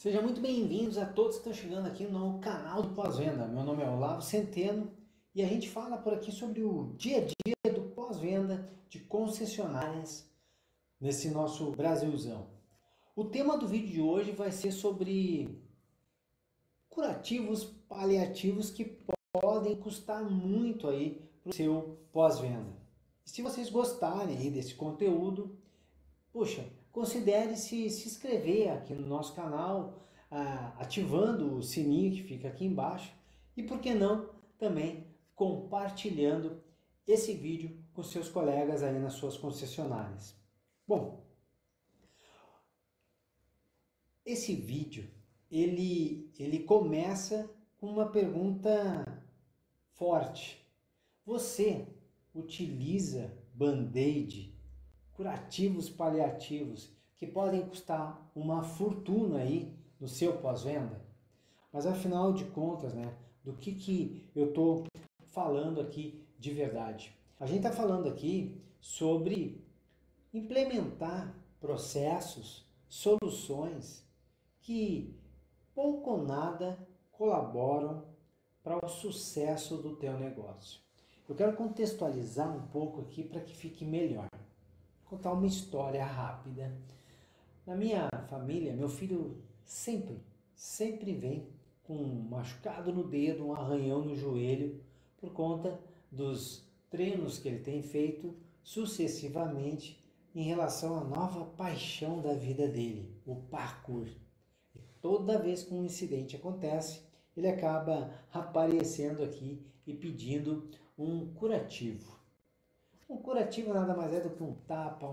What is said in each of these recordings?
Sejam muito bem-vindos a todos que estão chegando aqui no canal do Pós-Venda. Meu nome é Olavo Centeno e a gente fala por aqui sobre o dia a dia do pós-venda de concessionárias nesse nosso Brasilzão. O tema do vídeo de hoje vai ser sobre curativos paliativos que podem custar muito aí para o seu pós-venda. Se vocês gostarem aí desse conteúdo, puxa, considere se inscrever aqui no nosso canal, ativando o sininho que fica aqui embaixo e, por que não, também compartilhando esse vídeo com seus colegas aí nas suas concessionárias. Bom, esse vídeo ele começa com uma pergunta forte. Você utiliza band-aid, curativos paliativos, que podem custar uma fortuna aí no seu pós-venda? Mas afinal de contas, né, do que eu estou falando aqui de verdade? A gente está falando aqui sobre implementar processos, soluções que pouco ou nada colaboram para o sucesso do teu negócio. Eu quero contextualizar um pouco aqui para que fique melhor. Contar uma história rápida. Na minha família, meu filho sempre vem com um machucado no dedo, um arranhão no joelho, por conta dos treinos que ele tem feito sucessivamente em relação à nova paixão da vida dele, o parkour. E toda vez que um incidente acontece, ele acaba aparecendo aqui e pedindo um curativo. Um curativo nada mais é do que um tapa,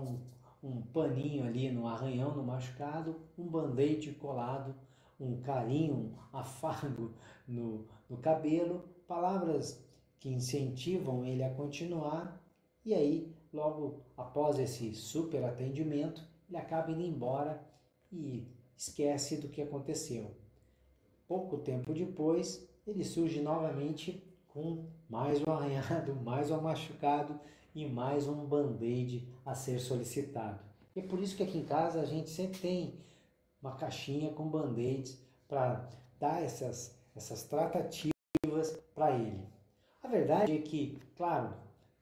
um paninho ali no arranhão, no machucado, um band-aid colado, um carinho, um afago no cabelo, palavras que incentivam ele a continuar, e aí, logo após esse super atendimento, ele acaba indo embora e esquece do que aconteceu. Pouco tempo depois, ele surge novamente com mais um arranhado, mais um machucado e mais um band-aid a ser solicitado. E é por isso que aqui em casa a gente sempre tem uma caixinha com band-aids para dar essas tratativas para ele. A verdade é que, claro,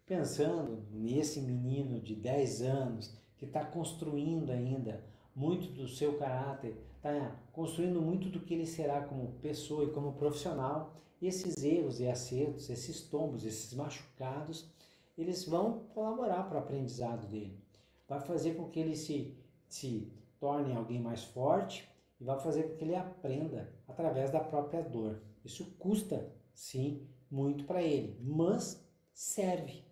pensando nesse menino de 10 anos que está construindo ainda muito do seu caráter, está construindo muito do que ele será como pessoa e como profissional, esses erros e acertos, esses tombos, esses machucados, eles vão colaborar para o aprendizado dele. Vai fazer com que ele se torne alguém mais forte e vai fazer com que ele aprenda através da própria dor. Isso custa, sim, muito para ele, mas serve.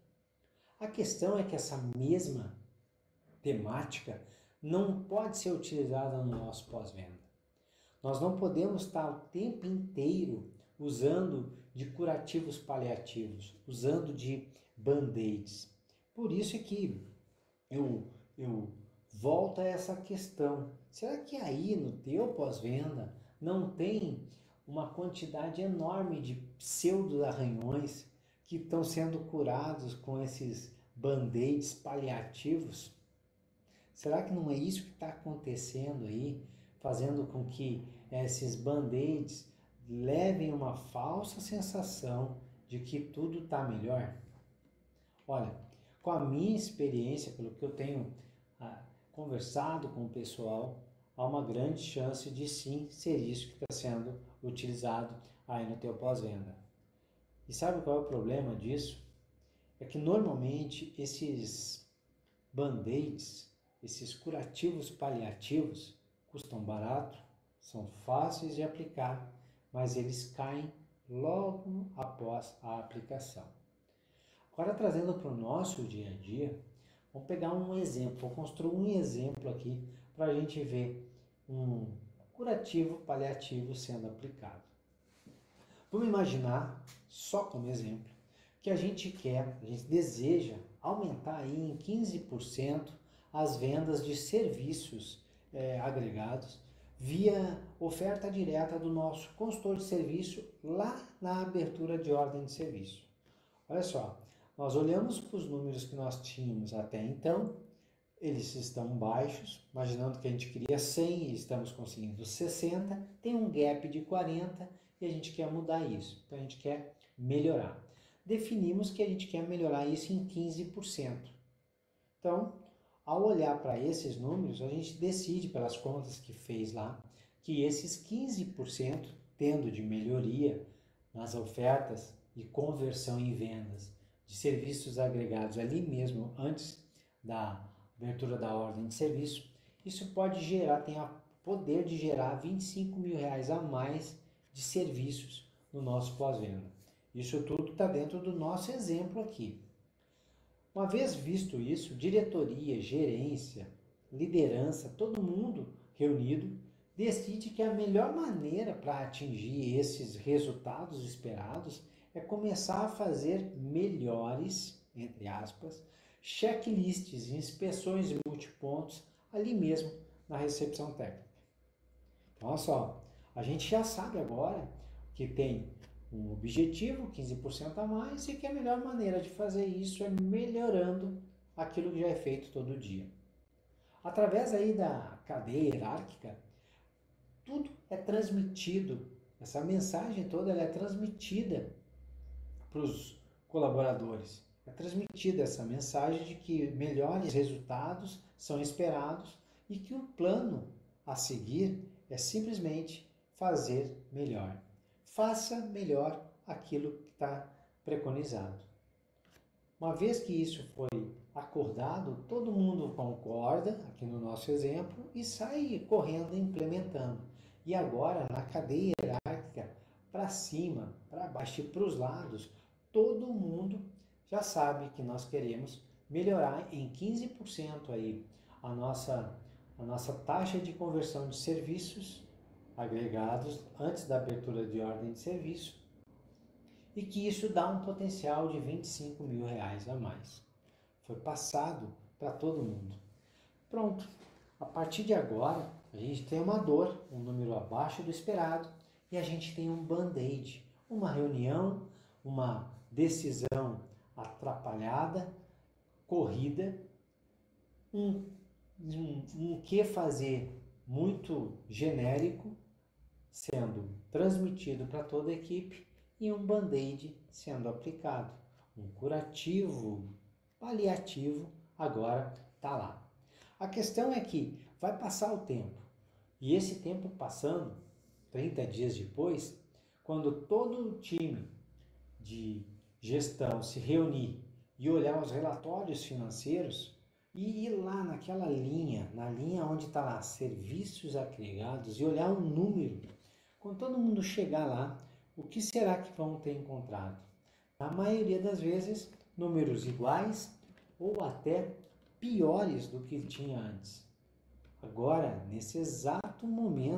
A questão é que essa mesma temática não pode ser utilizada no nosso pós-venda. Nós não podemos estar o tempo inteiro usando de curativos paliativos, usando de band-aids. Por isso é que eu volto a essa questão. Será que aí no teu pós-venda não tem uma quantidade enorme de pseudo-arranhões que estão sendo curados com esses band-aids paliativos? Será que não é isso que está acontecendo aí, fazendo com que esses band-aids levem uma falsa sensação de que tudo está melhor? Olha, com a minha experiência, pelo que eu tenho conversado com o pessoal, há uma grande chance de sim ser isso que está sendo utilizado aí no teu pós-venda. E sabe qual é o problema disso? É que normalmente esses band-aids, esses curativos paliativos, custam barato, são fáceis de aplicar, mas eles caem logo após a aplicação. Agora, trazendo para o nosso dia a dia, vamos pegar um exemplo, vou construir um exemplo aqui para a gente ver um curativo paliativo sendo aplicado. Vamos imaginar, só como exemplo, que a gente deseja aumentar aí em 15% as vendas de serviços agregados via oferta direta do nosso consultor de serviço lá na abertura de ordem de serviço. Olha só, nós olhamos para os números que nós tínhamos até então, eles estão baixos, imaginando que a gente queria 100 e estamos conseguindo 60, tem um gap de 40 e a gente quer mudar isso, então a gente quer melhorar. Definimos que a gente quer melhorar isso em 15%. Então, ao olhar para esses números, a gente decide pelas contas que fez lá, que esses 15% tendo de melhoria nas ofertas e conversão em vendas de serviços agregados ali mesmo antes da abertura da ordem de serviço, isso pode gerar, tem o poder de gerar R$ 25.000 a mais de serviços no nosso pós-venda. Isso tudo está dentro do nosso exemplo aqui. Uma vez visto isso, diretoria, gerência, liderança, todo mundo reunido, decide que a melhor maneira para atingir esses resultados esperados é começar a fazer melhores, entre aspas, checklists e inspeções multipontos ali mesmo na recepção técnica. Então, olha só, a gente já sabe agora que tem um objetivo, 15% a mais, e que a melhor maneira de fazer isso é melhorando aquilo que já é feito todo dia. Através aí da cadeia hierárquica, tudo é transmitido, essa mensagem toda ela é transmitida para os colaboradores. É transmitida essa mensagem de que melhores resultados são esperados e que o plano a seguir é simplesmente fazer melhor. Faça melhor aquilo que está preconizado. Uma vez que isso foi acordado, todo mundo concorda, aqui no nosso exemplo, e sai correndo implementando. E agora, na cadeia hierárquica, para cima, para baixo e para os lados, todo mundo já sabe que nós queremos melhorar em 15% aí a nossa taxa de conversão de serviços agregados antes da abertura de ordem de serviço e que isso dá um potencial de R$ 25.000 a mais. Foi passado para todo mundo. Pronto, a partir de agora a gente tem uma dor, um número abaixo do esperado e a gente tem um band-aid, uma reunião, uma decisão atrapalhada, corrida, um que fazer muito genérico sendo transmitido para toda a equipe e um band-aid sendo aplicado. Um curativo paliativo agora está lá. A questão é que vai passar o tempo e esse tempo passando, 30 dias depois, quando todo o time de gestão se reunir e olhar os relatórios financeiros e ir lá naquela linha, na linha onde está lá serviços agregados e olhar um número, quando todo mundo chegar lá, o que será que vão ter encontrado? Na maioria das vezes, números iguais ou até piores do que tinha antes. Agora, nesse exato momento,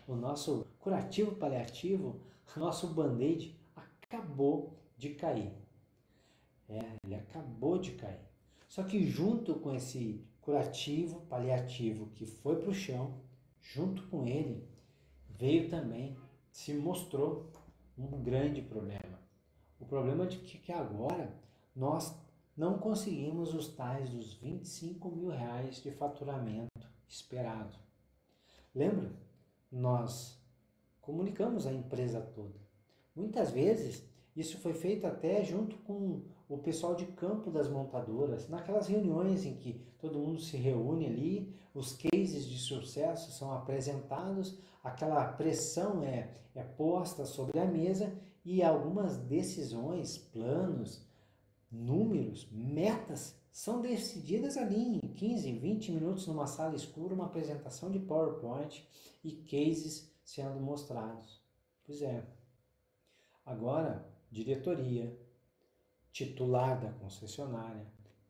o nosso curativo paliativo, o nosso band-aid acabou de cair. Ele acabou de cair. Só que junto com esse curativo paliativo que foi para o chão, junto com ele, veio também, se mostrou um grande problema. O problema de que agora nós não conseguimos os tais dos R$ 25.000 de faturamento esperado. Lembra? Nós comunicamos a empresa toda. Muitas vezes isso foi feito até junto com o pessoal de campo das montadoras, naquelas reuniões em que todo mundo se reúne ali, os cases de sucesso são apresentados, aquela pressão é posta sobre a mesa e algumas decisões, planos, números, metas são decididas ali em 15, 20 minutos numa sala escura, uma apresentação de PowerPoint e cases sendo mostrados. Pois é. Agora, diretoria, titular da concessionária,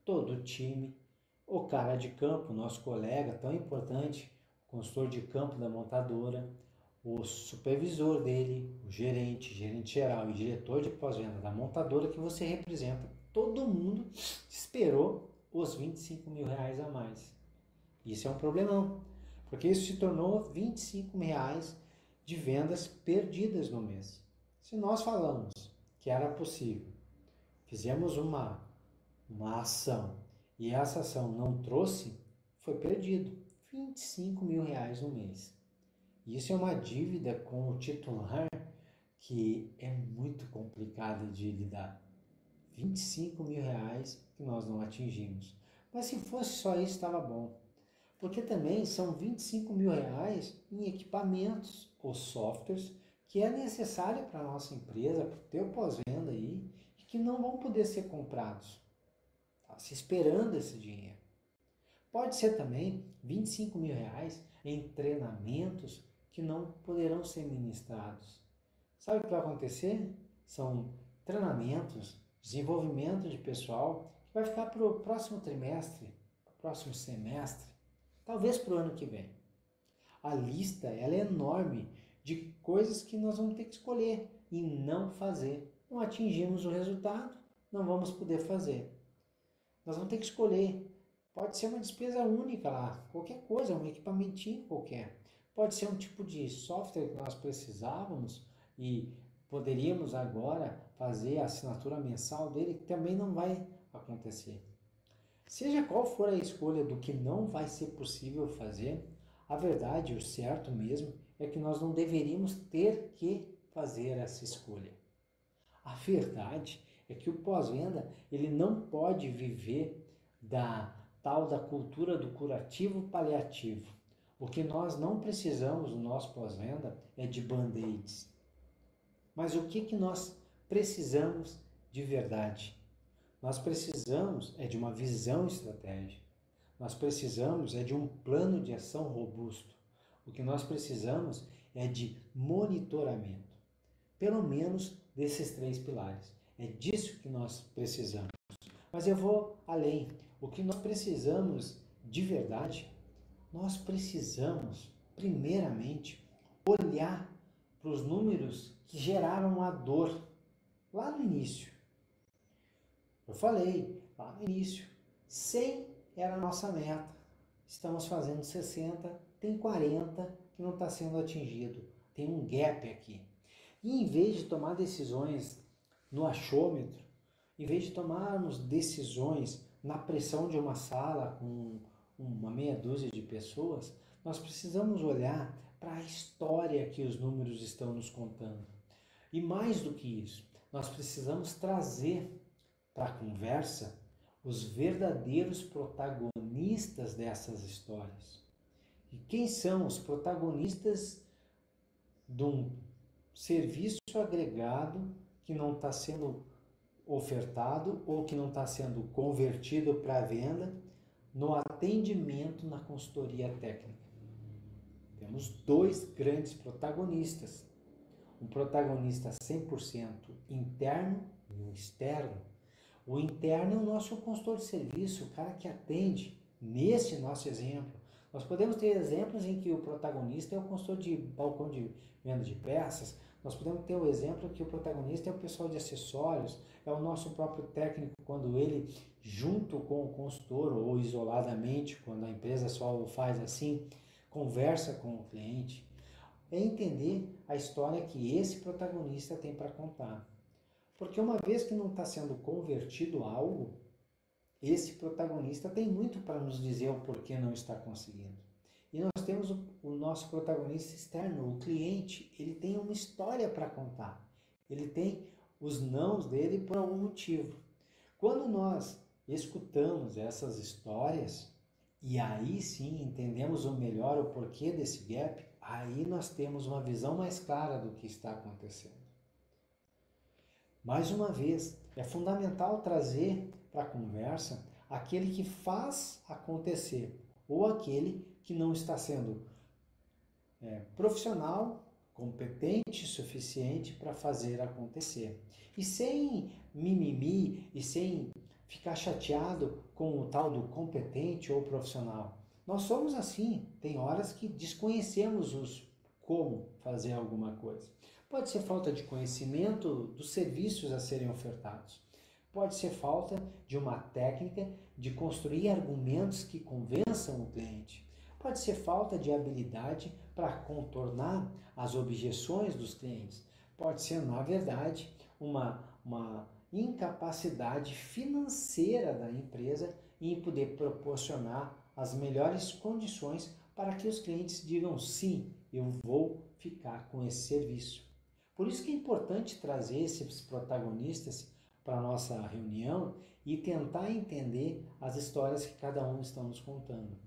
todo o time, o cara de campo, nosso colega tão importante, o consultor de campo da montadora, o supervisor dele, o gerente geral e diretor de pós-venda da montadora que você representa, todo mundo esperou os R$ 25.000 a mais. Isso é um problemão, porque isso se tornou R$ 25.000 de vendas perdidas no mês. Se nós falamos que era possível, fizemos uma ação e essa ação não trouxe, foi perdido. R$ 25.000 no mês. Isso é uma dívida com o titular que é muito complicada de lidar. R$ 25.000 que nós não atingimos. Mas se fosse só isso, estava bom. Porque também são R$ 25.000 em equipamentos ou softwares que é necessário para a nossa empresa, para o teu pós-venda aí, e que não vão poder ser comprados. Está se esperando esse dinheiro. Pode ser também R$ 25.000 em treinamentos que não poderão ser ministrados. Sabe o que vai acontecer? São treinamentos, desenvolvimento de pessoal que vai ficar para o próximo trimestre, próximo semestre, talvez para o ano que vem. A lista ela é enorme de coisas que nós vamos ter que escolher e não fazer. Não atingimos o resultado, não vamos poder fazer. Nós vamos ter que escolher. Pode ser uma despesa única lá, qualquer coisa, um equipamentinho qualquer. Pode ser um tipo de software que nós precisávamos e poderíamos agora fazer a assinatura mensal dele, que também não vai acontecer. Seja qual for a escolha do que não vai ser possível fazer, a verdade, o certo mesmo, é que nós não deveríamos ter que fazer essa escolha. A verdade é que o pós-venda, ele não pode viver da tal da cultura do curativo paliativo. O que nós não precisamos no nosso pós-venda é de band-aids. Mas o que nós precisamos de verdade? Nós precisamos é de uma visão estratégica. Nós precisamos é de um plano de ação robusto. O que nós precisamos é de monitoramento. Pelo menos desses 3 pilares. É disso que nós precisamos. Mas eu vou além. O que nós precisamos de verdade, nós precisamos, primeiramente, olhar para os números que geraram a dor lá no início. Eu falei lá no início, 100 era a nossa meta. Estamos fazendo 60, tem 40 que não está sendo atingido. Tem um gap aqui. E em vez de tomar decisões no achômetro, em vez de tomarmos decisões na pressão de uma sala com uma meia dúzia de pessoas, nós precisamos olhar para a história que os números estão nos contando. E mais do que isso, nós precisamos trazer para a conversa os verdadeiros protagonistas dessas histórias. E quem são os protagonistas de um serviço agregado que não está sendo ofertado ou que não está sendo convertido para venda no atendimento na consultoria técnica? Temos 2 grandes protagonistas. Um protagonista 100% interno e um externo. O interno é o nosso consultor de serviço, o cara que atende. Nesse nosso exemplo, nós podemos ter exemplos em que o protagonista é o consultor de balcão de venda de peças. Nós podemos ter o exemplo que o protagonista é o pessoal de acessórios, é o nosso próprio técnico, quando ele, junto com o consultor ou isoladamente, quando a empresa só o faz assim, conversa com o cliente. É entender a história que esse protagonista tem para contar. Porque uma vez que não está sendo convertido algo, esse protagonista tem muito para nos dizer o porquê não está conseguindo. E nós temos o nosso protagonista externo, o cliente, ele tem uma história para contar. Ele tem os nãos dele por algum motivo. Quando nós escutamos essas histórias, e aí sim entendemos o melhor o porquê desse gap, aí nós temos uma visão mais clara do que está acontecendo. Mais uma vez, é fundamental trazer para a conversa aquele que faz acontecer ou aquele que não está sendo profissional, competente o suficiente para fazer acontecer. E sem mimimi e sem ficar chateado com o tal do competente ou profissional. Nós somos assim, tem horas que desconhecemos como fazer alguma coisa. Pode ser falta de conhecimento dos serviços a serem ofertados. Pode ser falta de uma técnica de construir argumentos que convençam o cliente. Pode ser falta de habilidade para contornar as objeções dos clientes. Pode ser, na verdade, uma incapacidade financeira da empresa em poder proporcionar as melhores condições para que os clientes digam sim, eu vou ficar com esse serviço. Por isso que é importante trazer esses protagonistas para a nossa reunião e tentar entender as histórias que cada um está nos contando.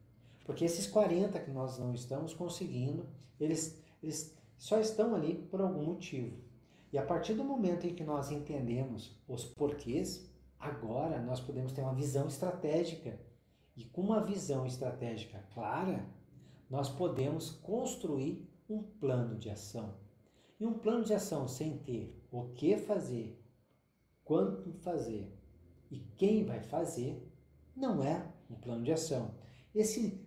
Porque esses 40 que nós não estamos conseguindo, eles só estão ali por algum motivo. E a partir do momento em que nós entendemos os porquês, agora nós podemos ter uma visão estratégica. E com uma visão estratégica clara, nós podemos construir um plano de ação. E um plano de ação sem ter o que fazer, quanto fazer e quem vai fazer, não é um plano de ação.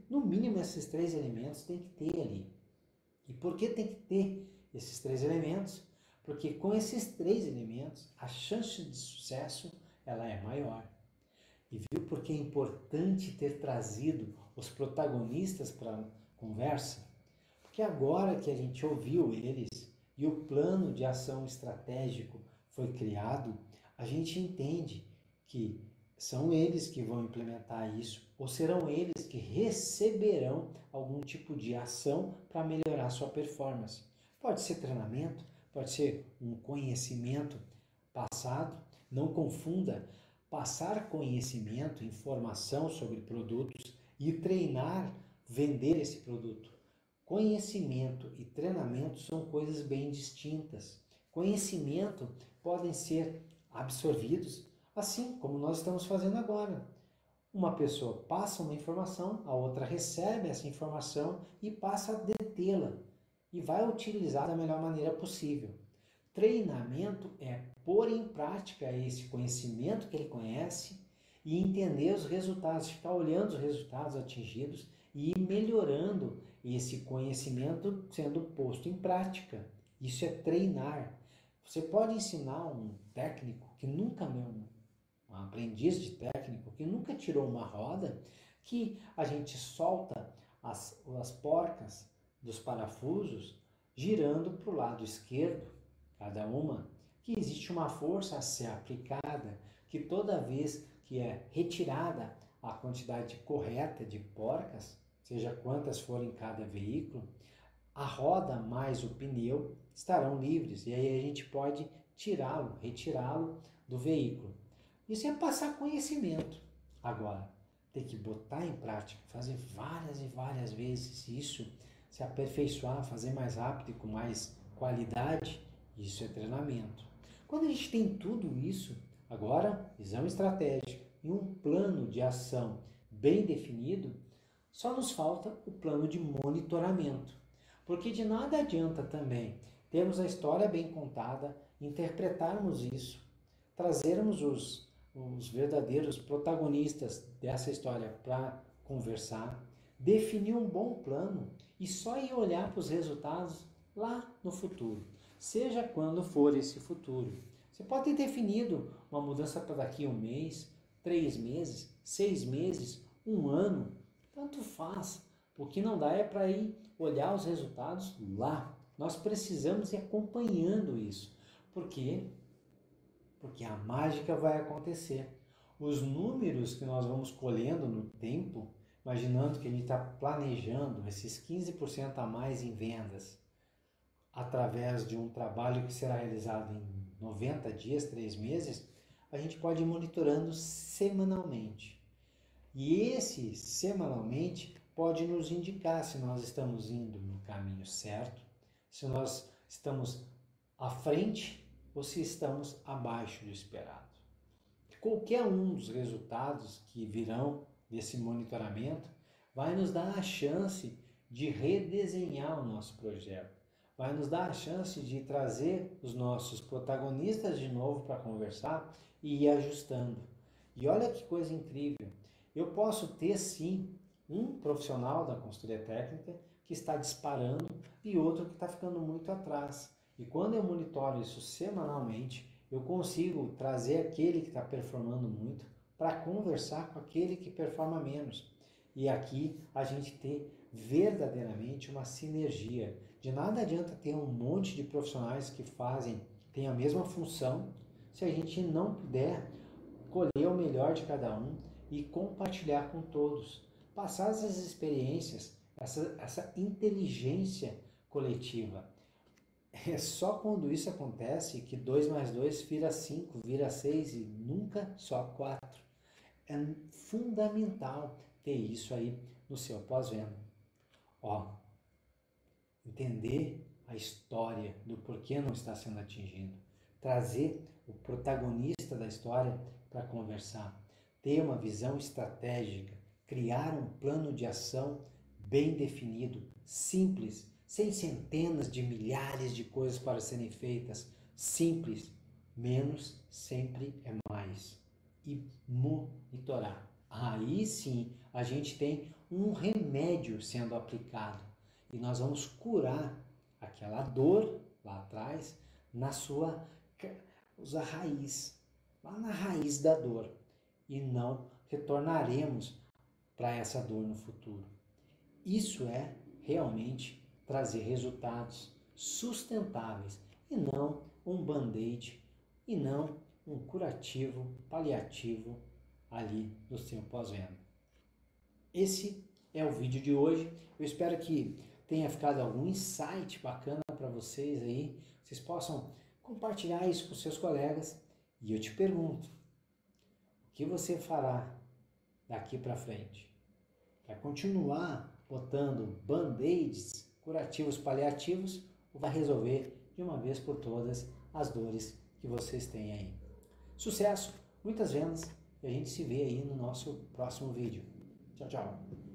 No mínimo, esses 3 elementos tem que ter ali. E por que tem que ter esses 3 elementos? Porque com esses 3 elementos, a chance de sucesso ela é maior. E viu por que é importante ter trazido os protagonistas para a conversa? Porque agora que a gente ouviu eles e o plano de ação estratégico foi criado, a gente entende que são eles que vão implementar isso ou serão eles que receberão algum tipo de ação para melhorar sua performance. Pode ser treinamento, pode ser um conhecimento passado. Não confunda passar conhecimento, informação sobre produtos e treinar, vender esse produto. Conhecimento e treinamento são coisas bem distintas. Conhecimento podem ser absorvidos, assim como nós estamos fazendo agora. Uma pessoa passa uma informação, a outra recebe essa informação e passa a detê-la e vai utilizar da melhor maneira possível. Treinamento é pôr em prática esse conhecimento que ele conhece e entender os resultados, ficar olhando os resultados atingidos e ir melhorando esse conhecimento sendo posto em prática. Isso é treinar. Você pode ensinar um técnico que nunca, um aprendiz de técnico que nunca tirou uma roda, que a gente solta as porcas dos parafusos girando para o lado esquerdo, cada uma, que existe uma força a ser aplicada, que toda vez que é retirada a quantidade correta de porcas, seja quantas forem em cada veículo, a roda mais o pneu estarão livres e aí a gente pode tirá-lo, retirá-lo do veículo. Isso é passar conhecimento. Agora, tem que botar em prática, fazer várias e várias vezes isso, se aperfeiçoar, fazer mais rápido e com mais qualidade, isso é treinamento. Quando a gente tem tudo isso, agora, visão estratégica e um plano de ação bem definido, só nos falta o plano de monitoramento. Porque de nada adianta também termos a história bem contada, interpretarmos isso, trazermos os verdadeiros protagonistas dessa história para conversar, definir um bom plano e só ir olhar para os resultados lá no futuro, seja quando for esse futuro. Você pode ter definido uma mudança para daqui a 1 mês, 3 meses, 6 meses, 1 ano, tanto faz. O que não dá é para ir olhar os resultados lá. Nós precisamos ir acompanhando isso. Por quê? Porque a mágica vai acontecer. Os números que nós vamos colhendo no tempo, imaginando que a gente está planejando esses 15% a mais em vendas, através de um trabalho que será realizado em 90 dias, 3 meses, a gente pode ir monitorando semanalmente. E esse semanalmente pode nos indicar se nós estamos indo no caminho certo, se nós estamos à frente ou se estamos abaixo do esperado. Qualquer um dos resultados que virão desse monitoramento vai nos dar a chance de redesenhar o nosso projeto, vai nos dar a chance de trazer os nossos protagonistas de novo para conversar e ir ajustando. E olha que coisa incrível, eu posso ter sim um profissional da consultoria técnica que está disparando e outro que está ficando muito atrás. E quando eu monitoro isso semanalmente, eu consigo trazer aquele que está performando muito para conversar com aquele que performa menos. E aqui a gente ter verdadeiramente uma sinergia. De nada adianta ter um monte de profissionais que têm a mesma função, se a gente não puder colher o melhor de cada um e compartilhar com todos. Passar essas experiências, essa inteligência coletiva. É só quando isso acontece que 2 mais 2 vira 5, vira 6 e nunca só 4. É fundamental ter isso aí no seu pós-venda. Ó, entender a história do porquê não está sendo atingido, trazer o protagonista da história para conversar, ter uma visão estratégica, criar um plano de ação bem definido, simples, sem centenas de milhares de coisas para serem feitas, simples, menos sempre é mais. E monitorar. Aí sim a gente tem um remédio sendo aplicado e nós vamos curar aquela dor lá atrás na sua raiz, lá na raiz da dor, e não retornaremos para essa dor no futuro. Isso é realmente trazer resultados sustentáveis e não um band-aid e não um curativo paliativo ali no seu pós-venda. Esse é o vídeo de hoje. Eu espero que tenha ficado algum insight bacana para vocês aí. Vocês possam compartilhar isso com seus colegas. E eu te pergunto, o que você fará daqui para frente? Vai continuar botando band-aids, curativos paliativos, ou vai resolver de uma vez por todas as dores que vocês têm aí? Sucesso, muitas vendas, e a gente se vê aí no nosso próximo vídeo. Tchau, tchau!